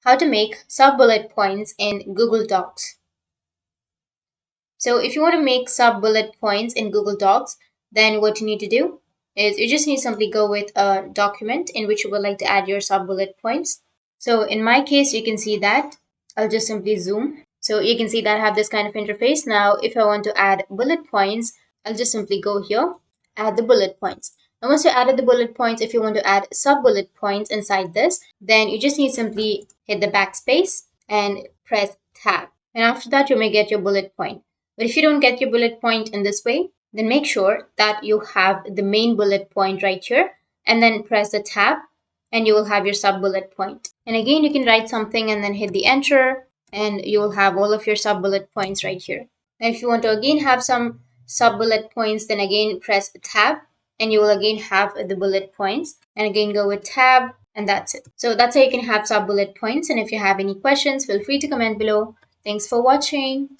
how to make sub-bullet points in Google Docs. So if you want to make sub-bullet points in Google Docs, then what you need to do is you just need to simply go with a document in which you would like to add your sub-bullet points. So in my case, you can see that. I'll just simply zoom. So you can see that I have this kind of interface. Now, if I want to add bullet points, I'll just simply go here, add the bullet points. Now, once you added the bullet points, if you want to add sub-bullet points inside this, then you just need to simply hit the backspace and press tab. And after that, you may get your bullet point. But if you don't get your bullet point in this way, then make sure that you have the main bullet point right here and then press the tab and you will have your sub bullet point. And again, you can write something and then hit the enter and you will have all of your sub bullet points right here. Now, if you want to again have some sub bullet points, then again press tab and you will again have the bullet points and again go with tab and that's it. So that's how you can have sub bullet points. And if you have any questions, feel free to comment below. Thanks for watching.